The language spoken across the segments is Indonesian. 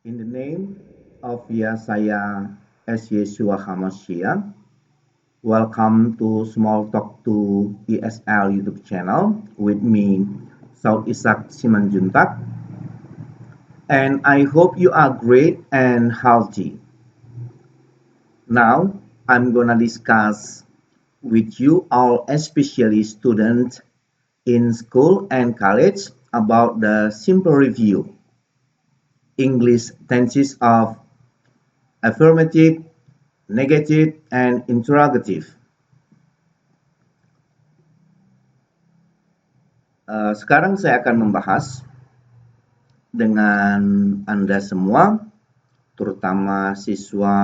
In the name of Yesaya as Yeshua HaMashiach, welcome to Small Talk to ESL YouTube channel with me, Saud Ishak Simanjuntak, and I hope you are great and healthy. Now, I'm gonna discuss with you all, especially students in school and college, about the simple review English tenses of affirmative, negative, and interrogative. Sekarang saya akan membahas dengan Anda semua, terutama siswa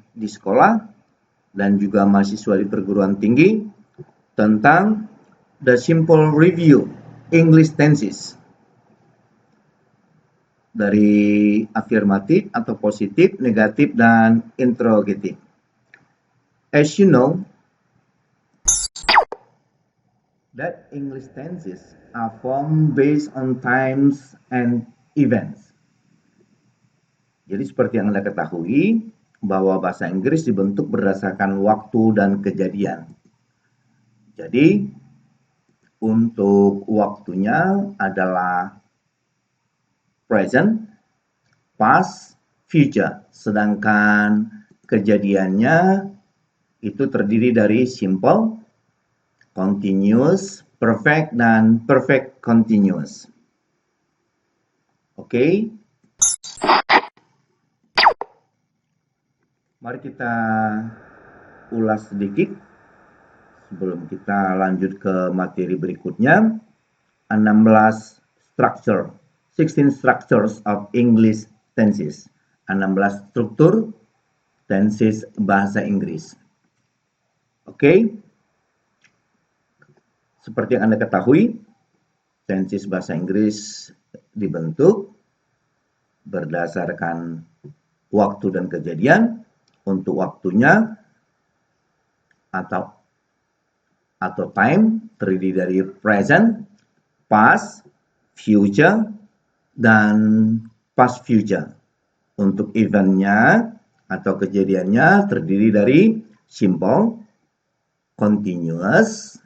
di sekolah dan juga mahasiswa di perguruan tinggi, tentang the simple review English tenses dari afirmatif atau positif, negatif, dan interrogative. As you know, that English tenses are formed based on times and events. Jadi seperti yang Anda ketahui, bahwa bahasa Inggris dibentuk berdasarkan waktu dan kejadian. Jadi, untuk waktunya adalah present, past, future. Sedangkan kejadiannya itu terdiri dari simple, continuous, perfect, dan perfect continuous. Oke. Mari kita ulas sedikit sebelum kita lanjut ke materi berikutnya. 16 structures of English tenses. 16 struktur tenses bahasa Inggris. Oke. Seperti yang Anda ketahui, tenses bahasa Inggris dibentuk berdasarkan waktu dan kejadian. Untuk waktunya atau time terdiri dari present, past, future, dan past future. Untuk eventnya atau kejadiannya terdiri dari simple, continuous,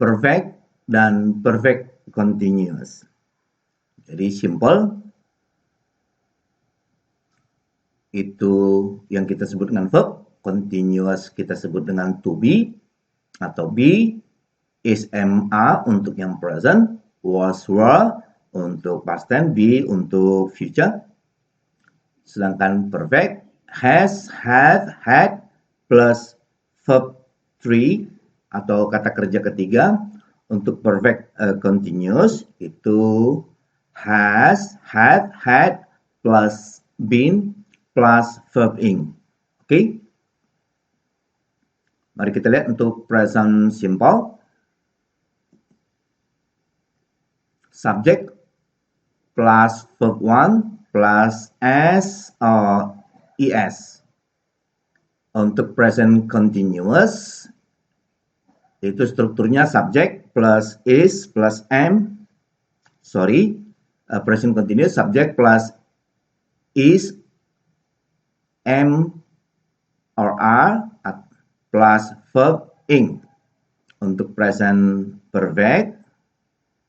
perfect, dan perfect continuous. Jadi simple itu yang kita sebut dengan verb, continuous kita sebut dengan to be atau be, is ma untuk yang present, was were untuk past tense, be untuk future. Sedangkan perfect has, have, had plus verb 3 atau kata kerja ketiga. Untuk perfect continuous itu has, have, had plus been plus verb ing. Oke. Mari kita lihat untuk present simple. Subject plus verb 1 plus s or es. Untuk present continuous itu strukturnya subject plus is plus am. Present continuous subject plus is, am or are plus verb ing. Untuk present perfect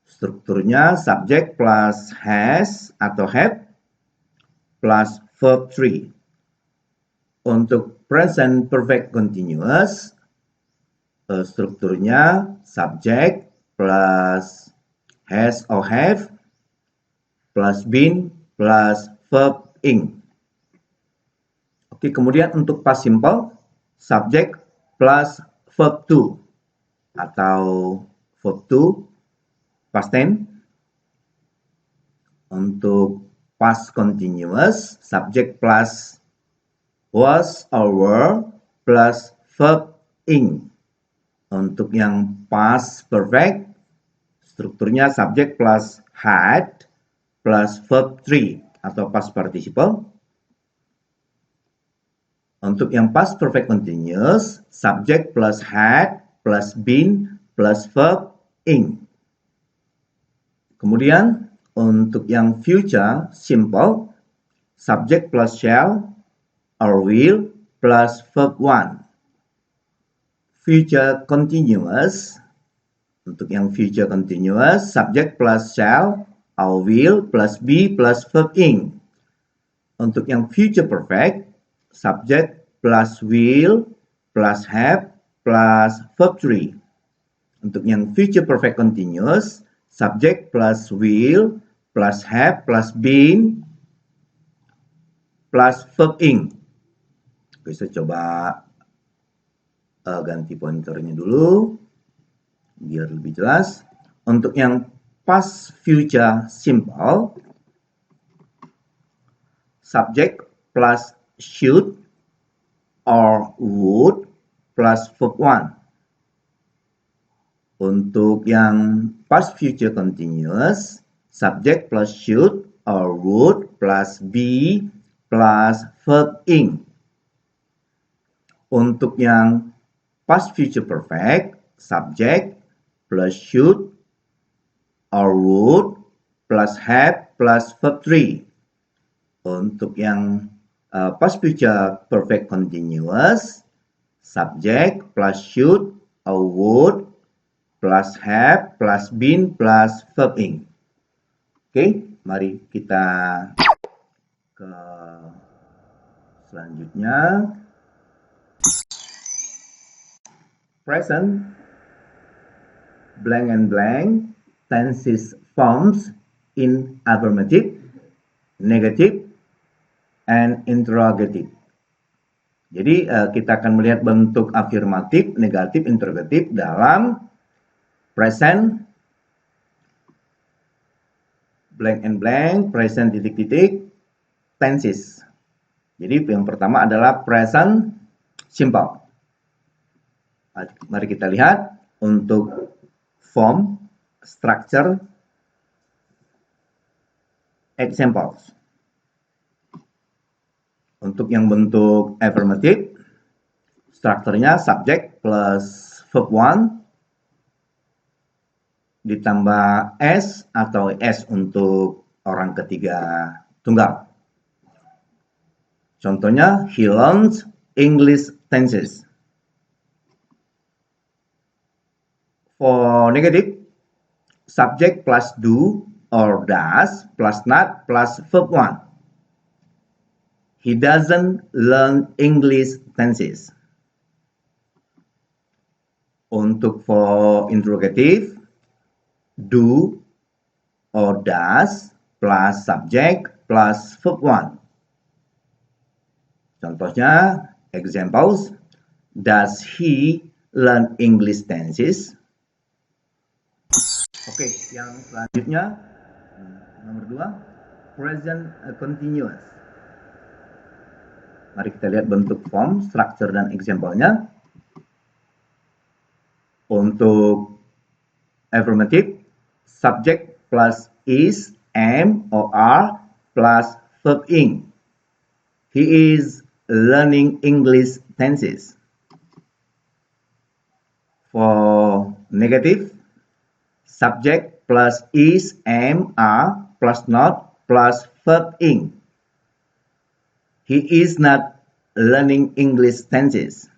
strukturnya subject plus has atau have plus verb 3. Untuk present perfect continuous strukturnya subject plus has or have plus been plus verb ing. Oke, kemudian untuk past simple, subject plus verb to atau verb to past tense. Untuk past continuous, subject plus was or were plus verb ing. Untuk yang past perfect, strukturnya subject plus had plus verb 3 atau past participle. Untuk yang past perfect continuous, subject plus had plus been plus verb ing. Kemudian untuk yang future simple, subject plus shall or will plus verb 1. Future continuous, untuk yang future continuous, subject plus shall or will plus be plus verb ing. Untuk yang future perfect, subject plus will plus have plus verb 3. Untuk yang future perfect continuous, subject plus will plus have plus been plus verb ing. Oke, saya coba ganti pointernya dulu biar lebih jelas. Untuk yang past future simple, subject plus should or would plus verb 1. Untuk yang past future continuous, subject plus should or would plus be plus verb ing. Untuk yang past future perfect, subject plus should or would plus have plus verb 3. Untuk yang past future perfect continuous, subject plus should or would plus have plus been plus verb ing. Oke, mari kita ke selanjutnya. Present, blank and blank, tenses forms in affirmative, negative, and interrogative. Jadi kita akan melihat bentuk afirmatif, negatif, interrogatif dalam present, blank and blank, present titik-titik, tenses. Jadi yang pertama adalah present simple. Mari kita lihat untuk form, structure, examples. Untuk yang bentuk affirmative, strukturnya subject plus verb 1 ditambah s atau s untuk orang ketiga tunggal. Contohnya, he learns English tenses. For negative, subject plus do or does plus not plus verb 1. He doesn't learn English tenses. Untuk for interrogative, do or does plus subject plus verb 1. Contohnya, examples, does he learn English tenses? Oke, yang selanjutnya nomor 2, present continuous. Mari kita lihat bentuk form, structure, dan example-nya. Untuk affirmative, subject plus is, am, or are plus verb ing. He is learning English tenses. For negative, subject plus is, am, are plus not plus verb ing. He is not learning English tenses.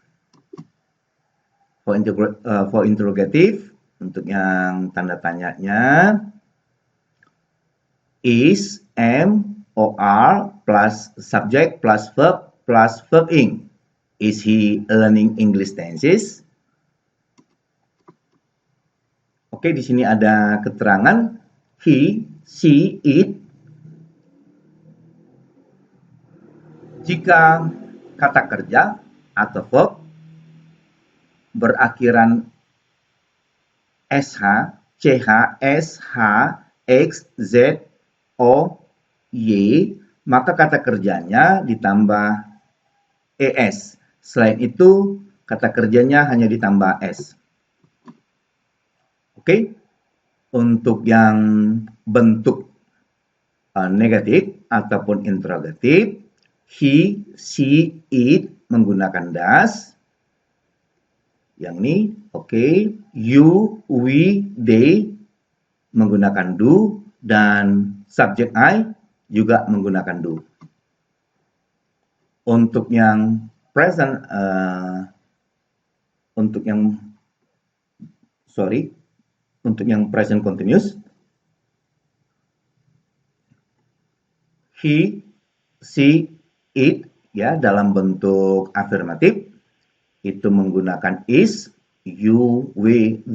For interrogative, untuk yang tanda tanyanya, is, am, or are plus subject plus verb ing. Is he learning English tenses? Oke, di sini ada keterangan he, she, it. Jika kata kerja atau verb berakhiran sh, ch, sh, x, z, o, y, maka kata kerjanya ditambah es. Selain itu, kata kerjanya hanya ditambah s. Oke, untuk yang bentuk negatif ataupun interrogatif, he, she, it menggunakan does. Yang ini, oke. You, we, they menggunakan do. Dan subject I juga menggunakan do. Untuk yang present, untuk yang present continuous, he, she, it, ya, dalam bentuk afirmatif itu menggunakan is, you, we,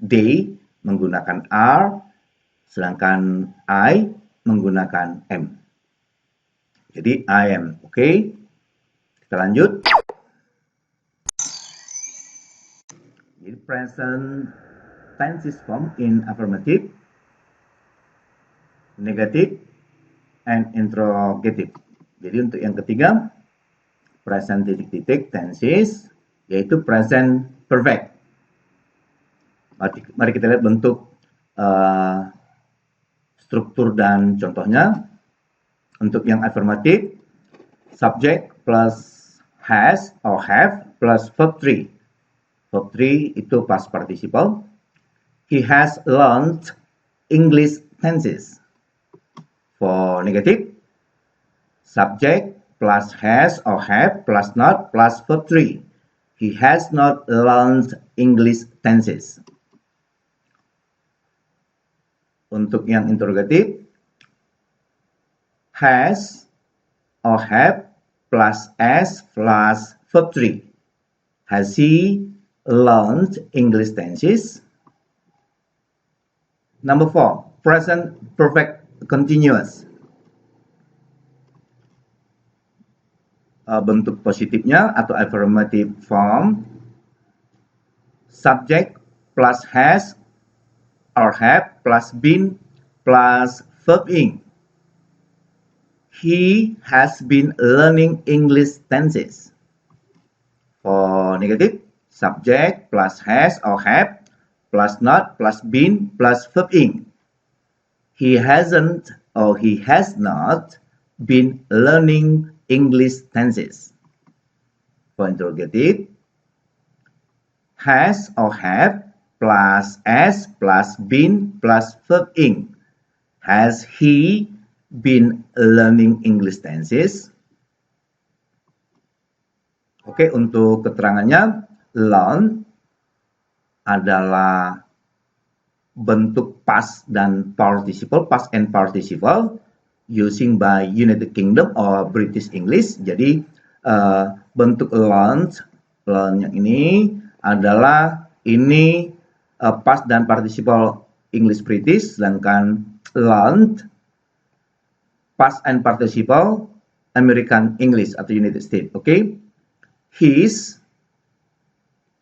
they menggunakan are, sedangkan I menggunakan am. Jadi I am, oke? Kita lanjut. Jadi present tenses form in affirmative, negative, and interrogative. Jadi untuk yang ketiga, present titik-titik tenses, yaitu present perfect. Mari kita lihat bentuk struktur dan contohnya. Untuk yang afirmatif, subject plus has or have plus verb 3. Verb 3 itu past participle. He has learned English tenses. For negative, subject plus has or have plus not plus verb 3. He has not learned English tenses. Untuk yang interrogatif, has or have plus s plus verb 3. Has he learned English tenses? Number 4, present perfect continuous. Bentuk positifnya atau affirmative form, subject plus has or have plus been plus verb ing. He has been learning English tenses. For negative, subject plus has or have plus not plus been plus verb ing. He hasn't or he has not been learning English tenses. For interrogative, has or have plus s plus been plus verb ing. Has he been learning English tenses? Oke, untuk keterangannya, learn adalah bentuk past dan participle, past and participle using by United Kingdom or British English. Jadi bentuk learn yang ini adalah past dan participle English British, sedangkan learned past and participle American English atau United States. Oke. His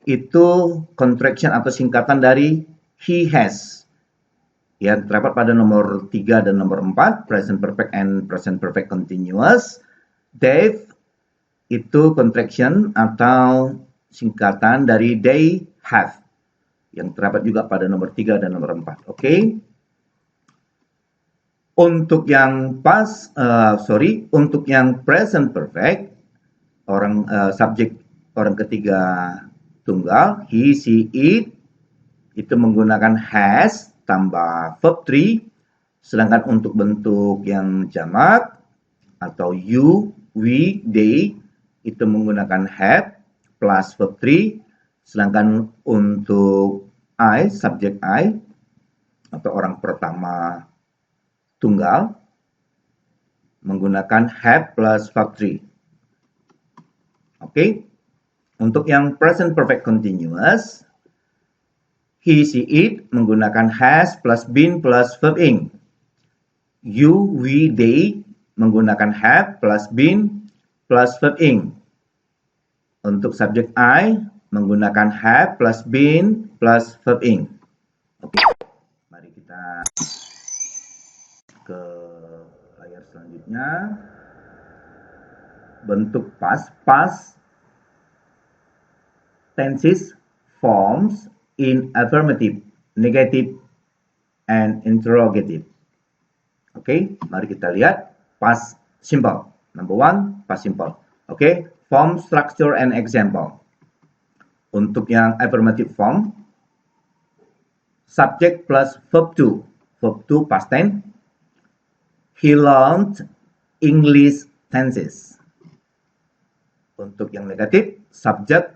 itu contraction atau singkatan dari he has. Ya, terdapat pada nomor 3 dan nomor 4, present perfect and present perfect continuous. Dave itu contraction atau singkatan dari they have. Yang terdapat juga pada nomor 3 dan nomor 4. Oke. Untuk yang untuk yang present perfect, subjek orang ketiga tunggal, he, she, it, itu menggunakan has tambah verb 3, sedangkan untuk bentuk yang jamak atau you, we, they, itu menggunakan have plus verb 3, sedangkan untuk I, subjek I, atau orang pertama tunggal menggunakan have plus verb 3. Oke. Untuk yang present perfect continuous, he, she, it menggunakan has plus been plus verb ing. You, we, they menggunakan have plus been plus verb ing. Untuk subjek I menggunakan have plus been plus verb ing. Oke. Mari kita ke layar selanjutnya. Bentuk past tenses forms in affirmative, negative, and interrogative. Oke, mari kita lihat past simple. Number 1, past simple. Oke, form, structure, and example. Untuk yang affirmative form, subject plus verb 2. Verb 2 past tense. He learned English tenses. Untuk yang negatif, subject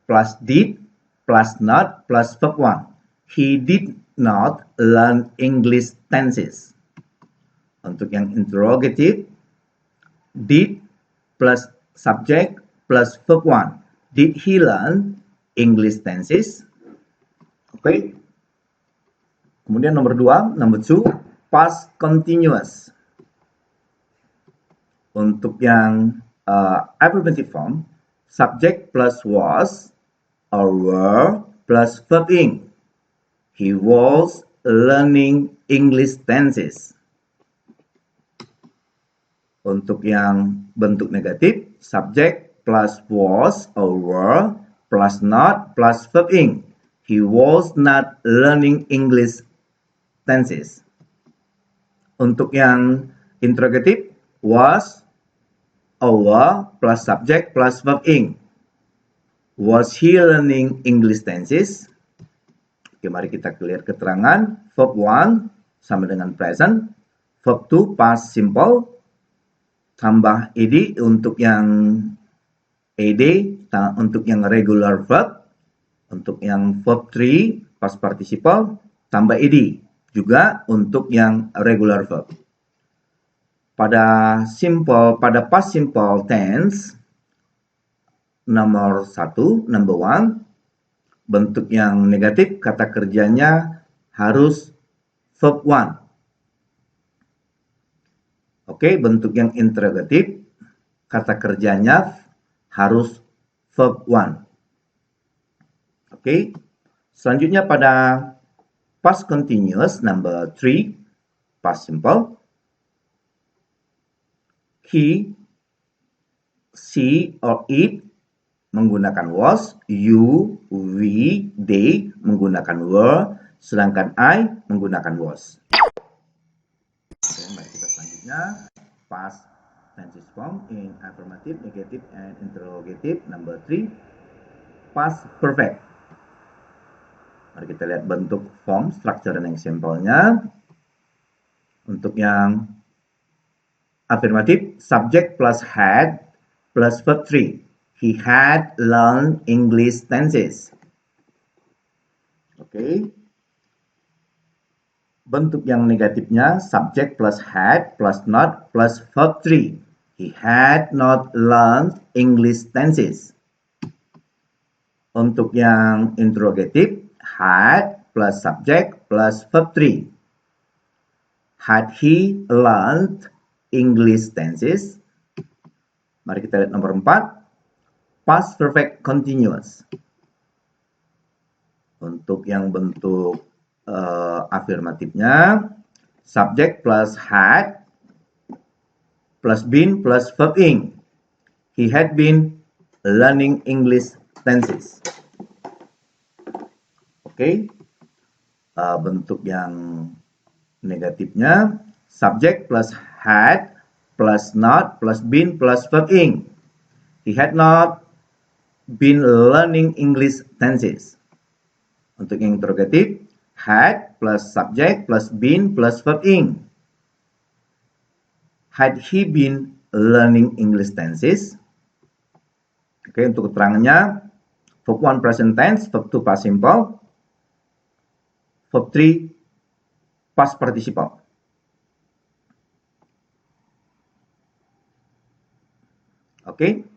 plus did plus not plus verb 1. He did not learn English tenses. Untuk yang interrogative, did plus subject plus verb 1. Did he learn English tenses? Oke. Kemudian number 2, number 2, past continuous. Untuk yang affirmative form, subject plus was or were plus verb ing. He was learning English tenses. Untuk yang bentuk negatif, subject plus was or were plus not plus verb ing. He was not learning English tenses. Untuk yang interrogative, was or were plus subject plus verb ing. Was he learning English tenses? Oke, mari kita clear keterangan. Verb 1 sama dengan present. Verb 2 past simple. Tambah ed untuk yang ed, untuk yang regular verb. Untuk yang verb 3 past participle, tambah ed. Juga untuk yang regular verb. Pada past simple tense, nomor 1, number 1, bentuk yang negatif, kata kerjanya harus verb 1. Oke, bentuk yang interrogatif, kata kerjanya harus verb 1. Oke, selanjutnya pada past continuous, number 3, past simple, he, she, or it menggunakan was, you, we, they menggunakan were, sedangkan I menggunakan was. Oke, mari kita selanjutnya past tenses form in affirmative, negative, and interrogative. Number 3, past perfect. Mari kita lihat bentuk form, structure, dan example-nya. Untuk yang affirmative, subject plus had plus verb 3. He had learned English tenses. Oke. Bentuk yang negatifnya, subject plus had plus not plus verb 3. He had not learned English tenses. Untuk yang interrogative, had plus subject plus verb 3. Had he learned English tenses? Mari kita lihat nomor 4. Past perfect continuous. Untuk yang bentuk afirmatifnya, subject plus had plus been plus verb ing. He had been learning English tenses. Oke. Bentuk yang negatifnya, subject plus had plus not plus been plus verb ing. He had not been learning English tenses. Untuk yang interrogatif, had plus subject plus been plus verb ing. Had he been learning English tenses? Oke, untuk keterangannya, verb 1 present tense, verb 2 past simple, verb 3 past participle. Oke.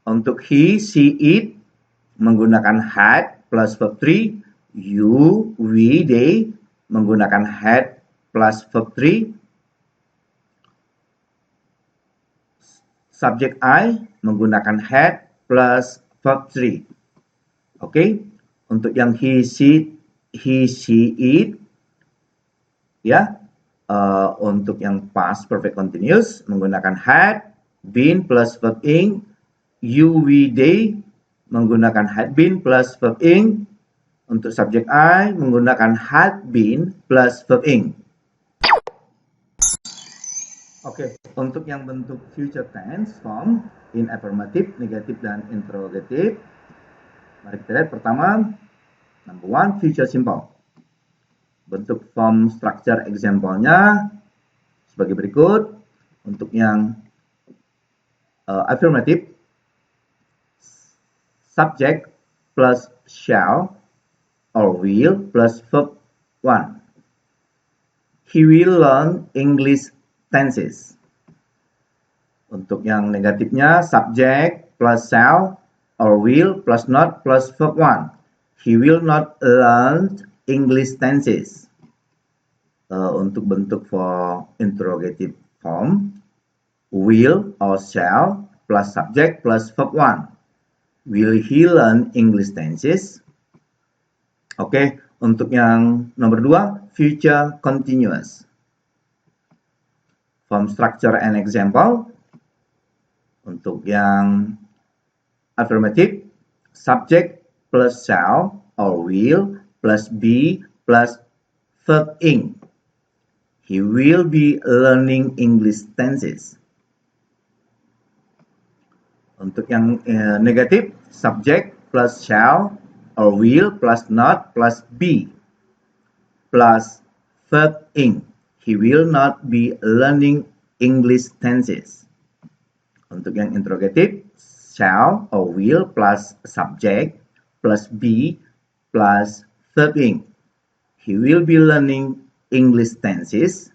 Untuk he, she, it menggunakan had plus verb 3, you, we, they menggunakan had plus verb 3, subject I menggunakan had plus verb 3. Oke. Untuk yang he, she, it, ya. Untuk yang past perfect continuous menggunakan had, been plus verb ing, you, we, they menggunakan had been plus verb ing. Untuk subject I menggunakan had been plus verb ing. Oke, untuk yang bentuk future tense form in affirmative, negative, dan interrogative, mari kita lihat pertama, number 1, future simple. Bentuk form structure example-nya sebagai berikut. Untuk yang affirmative, subject plus shall or will plus verb 1. He will learn English tenses. Untuk yang negatifnya, subject plus shall or will plus not plus verb 1. He will not learn English tenses. Untuk bentuk for interrogative form, will or shall plus subject plus verb 1. Will he learn English tenses? Oke, untuk yang nomor 2, future continuous. Form structure and example. Untuk yang affirmative, subject plus shall or will plus be plus verb ing. He will be learning English tenses. Untuk yang negatif, subject plus shall or will plus not plus be plus verb ing. He will not be learning English tenses. Untuk yang interrogative, shall or will plus subject plus be plus verb ing. He will be learning English tenses.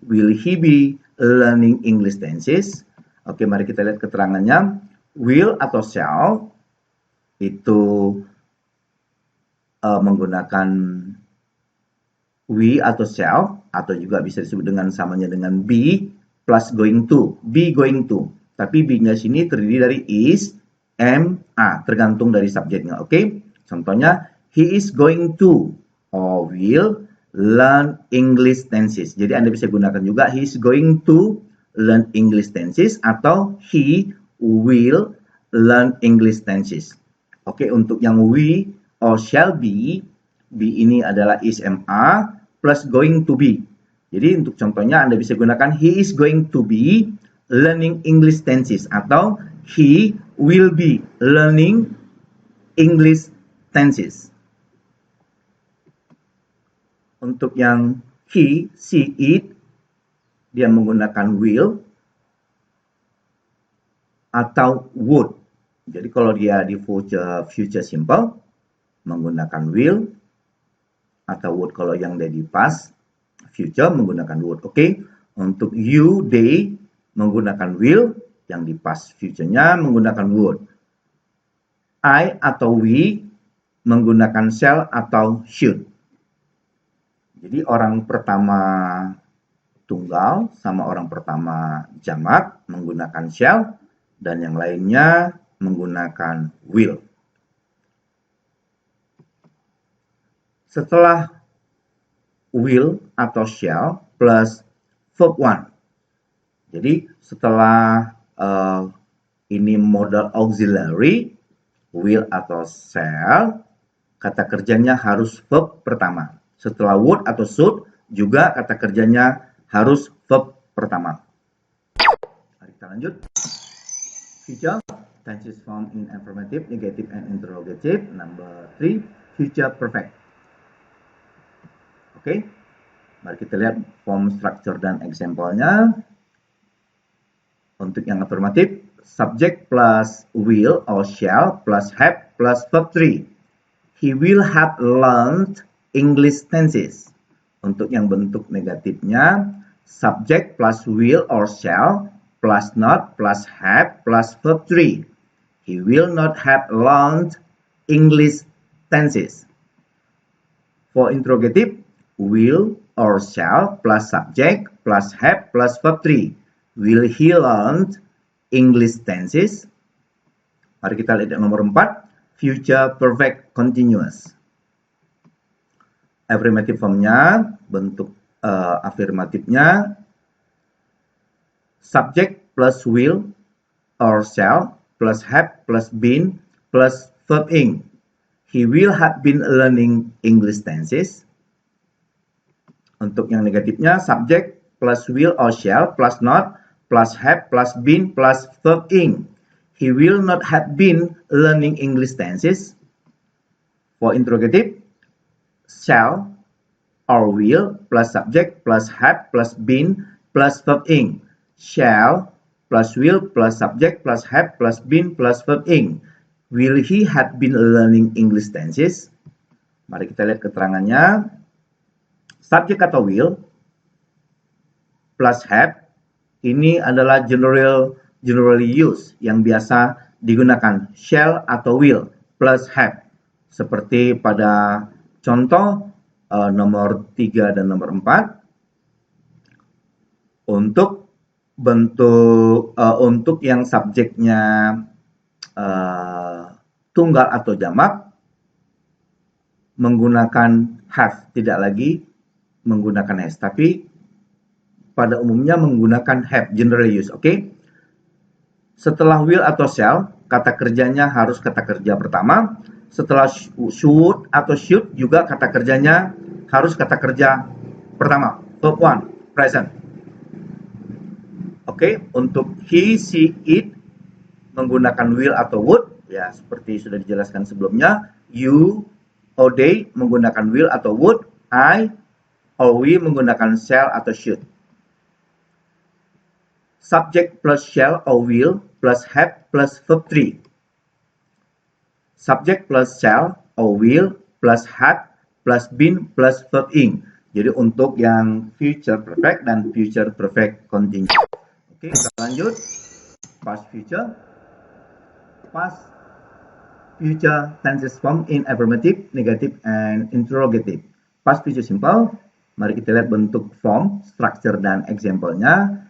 Will he be learning English tenses? Oke, mari kita lihat keterangannya. Will atau shall itu menggunakan we atau shall, atau juga bisa disebut dengan samanya dengan be plus going to. Be going to. Tapi be-nya sini terdiri dari is, am, are, tergantung dari subjeknya. Oke, contohnya he is going to or will learn English tenses. Jadi Anda bisa gunakan juga he is going to learn English tenses atau he will learn English tenses. Oke, untuk yang we or shall be ini adalah is, am, are plus going to be. Jadi untuk contohnya Anda bisa gunakan he is going to be learning English tenses atau he will be learning English tenses. Untuk yang he, she, it, dia menggunakan will atau would. Jadi kalau dia di future simple menggunakan will atau would. Kalau yang dia di past future menggunakan would. Oke. Untuk you, they menggunakan will, yang di past future-nya menggunakan would. I atau we menggunakan shall atau should. Jadi orang pertama tunggal sama orang pertama jamak menggunakan shall dan yang lainnya menggunakan will. Setelah will atau shall plus verb 1. Jadi setelah ini modal auxiliary, will atau shall, kata kerjanya harus verb pertama. Setelah would atau should, juga kata kerjanya harus verb pertama. Mari kita lanjut. Future tenses form in affirmative, negative, and interrogative. Number 3, future perfect. Oke, mari kita lihat form structure dan example-nya. Untuk yang affirmative, subject plus will or shall plus have plus verb 3. He will have learned English tenses. Untuk yang bentuk negatifnya, subject plus will or shall plus not plus have plus verb 3. He will not have learned English tenses. For interrogative, will or shall plus subject plus have plus verb 3. Will he learn English tenses? Mari kita lihat yang nomor 4, future perfect continuous. Affirmative formnya, bentuk afirmatifnya, subject plus will or shall plus have plus been plus verb ing. He will have been learning English tenses. Untuk yang negatifnya, subject plus will or shall plus not plus have plus been plus verb ing. He will not have been learning English tenses. For interrogative, shall or will plus subject plus have plus been plus verb ing. Shall plus will plus subject plus have plus been plus verb ing. Will he have been learning English tenses? Mari kita lihat keterangannya. Subjek atau will plus have ini adalah generally use yang biasa digunakan. Shall atau will plus have. Seperti pada contoh nomor 3 dan nomor 4. Untuk yang subjeknya tunggal atau jamak menggunakan have, tidak lagi menggunakan has, tapi pada umumnya menggunakan have, generally use. Oke. Setelah will atau shall, kata kerjanya harus kata kerja pertama. Setelah should atau should juga kata kerjanya harus kata kerja pertama, verb 1, present. Oke, untuk he, she, it menggunakan will atau would, ya seperti sudah dijelaskan sebelumnya. You or they menggunakan will atau would. I or we menggunakan shall atau should. Subject plus shall or will plus have plus verb 3. Subject plus shall or will plus have plus been plus verb ing. Jadi untuk yang future perfect dan future perfect continuous. Oke, kita lanjut. Past future. Past future tenses form in affirmative, negative, and interrogative. Past future simple. Mari kita lihat bentuk form, structure, dan example-nya.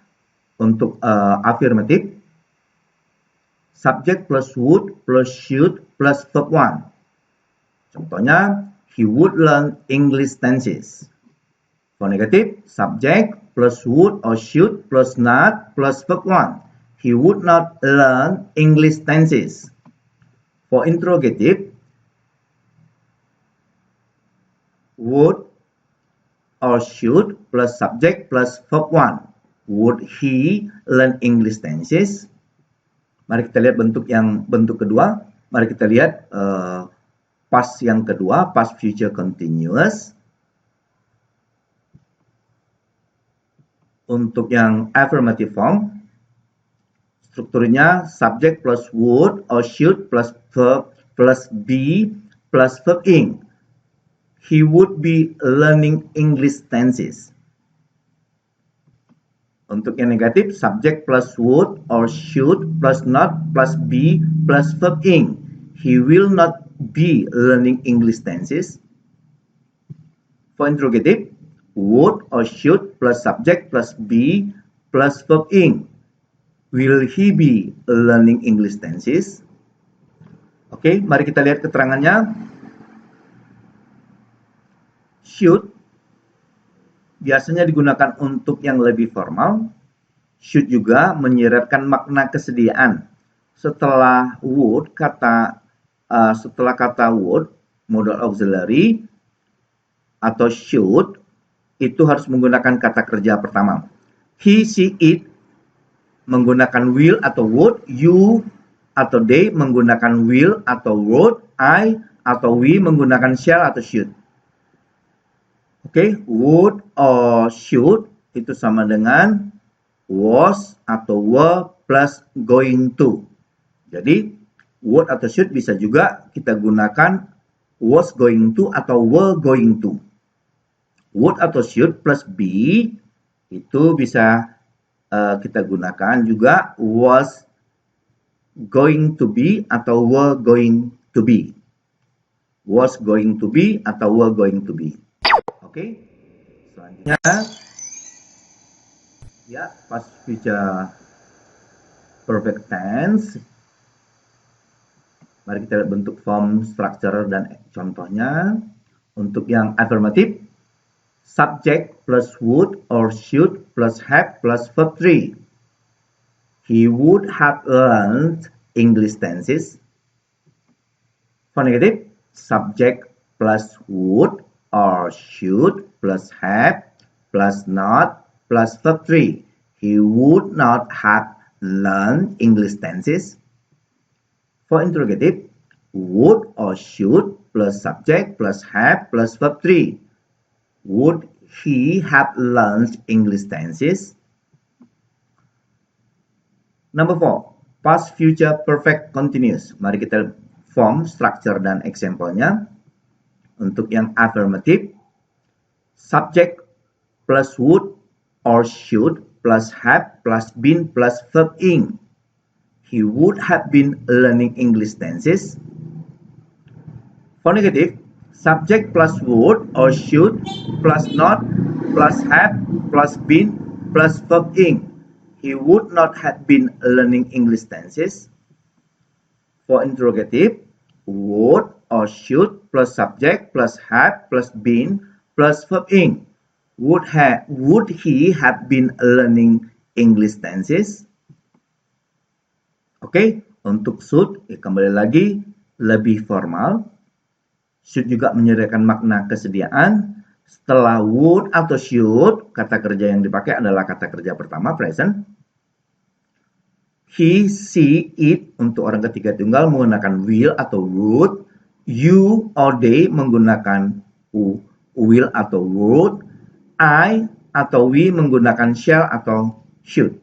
Untuk affirmative, subject plus would plus should plus verb 1. Contohnya, he would learn English tenses. For negative, subject plus would or should plus not plus verb 1. He would not learn English tenses. For interrogative, would or should plus subject plus verb 1. Would he learn English tenses? Mari kita lihat bentuk kedua. Mari kita lihat past yang kedua, past future continuous. Untuk yang affirmative form, strukturnya subject plus would or should plus verb plus be plus verb ing. He would be learning English tenses. Untuk yang negatif, subject plus would or should plus not plus be plus verb ing. He will not be learning English tenses. For interrogative, would or should plus subject plus be plus verb ing. Will he be learning English tenses? Oke, mari kita lihat keterangannya. Should biasanya digunakan untuk yang lebih formal. Should juga menyiratkan makna kesediaan. Setelah kata would, modal auxiliary atau should itu harus menggunakan kata kerja pertama. He, she, it menggunakan will atau would. You atau they menggunakan will atau would. I atau we menggunakan shall atau should. Oke, would or should itu sama dengan was atau were plus going to. Jadi, would atau should bisa juga kita gunakan was going to atau were going to. Would atau should plus be itu bisa kita gunakan juga was going to be atau were going to be. Was going to be atau were going to be. Oke, selanjutnya ya past future perfect tense. Mari kita lihat bentuk form, structure, dan contohnya. Untuk yang affirmative, subject plus would or should plus have plus verb 3. He would have learned English tenses. For negative, subject plus would or should plus have plus not plus verb 3. He would not have learned English tenses. For interrogative, would or should plus subject plus have plus verb 3. Would he have learned English tenses? Number 4, past future perfect continuous. Mari kita form, structure, dan example-nya. Untuk yang affirmative, subject plus would or should plus have plus been plus verb ing. He would have been learning English tenses. For negative, subject plus would or should plus not plus have plus been plus verb ing. He would not have been learning English tenses. For interrogative, would or should plus subject plus have plus been plus verb ing. Would he have been learning English tenses? Oke, untuk should kembali lagi lebih formal. Should juga menyediakan makna kesediaan. Setelah would atau should, kata kerja yang dipakai adalah kata kerja pertama present. He, she, it untuk orang ketiga tunggal menggunakan will atau would. You or they menggunakan will atau would. I atau we menggunakan shall atau should.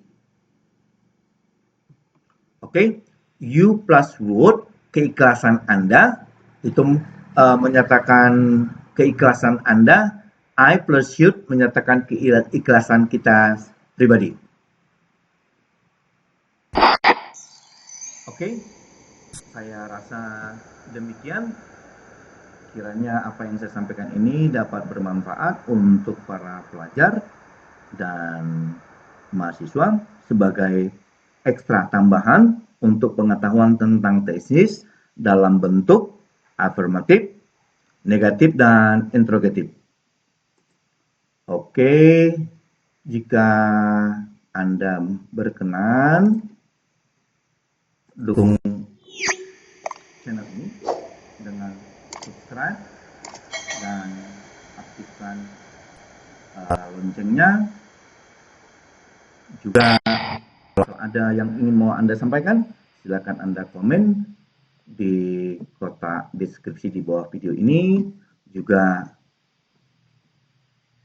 Oke, you plus would, keikhlasan Anda, itu menyatakan keikhlasan Anda. I plus should menyatakan keikhlasan kita pribadi. Oke, saya rasa demikian. Kiranya apa yang saya sampaikan ini dapat bermanfaat untuk para pelajar dan mahasiswa sebagai ekstra tambahan untuk pengetahuan tentang tesis dalam bentuk afirmatif, negatif, dan interrogatif. Oke, jika Anda berkenan, dukung channel ini dengan subscribe dan aktifkan loncengnya. Juga kalau ada yang ingin mau Anda sampaikan, silakan Anda komen di kotak deskripsi di bawah video ini. Juga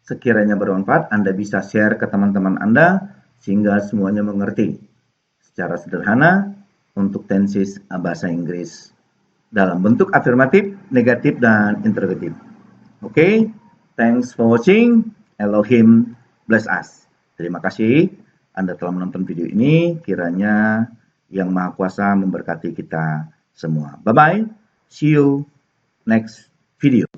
sekiranya bermanfaat, Anda bisa share ke teman-teman Anda sehingga semuanya mengerti secara sederhana untuk tenses bahasa Inggris dalam bentuk afirmatif, negatif, dan interrogatif. Oke, thanks for watching. Elohim bless us. Terima kasih Anda telah menonton video ini. Kiranya Yang Maha Kuasa memberkati kita semua. Bye-bye. See you next video.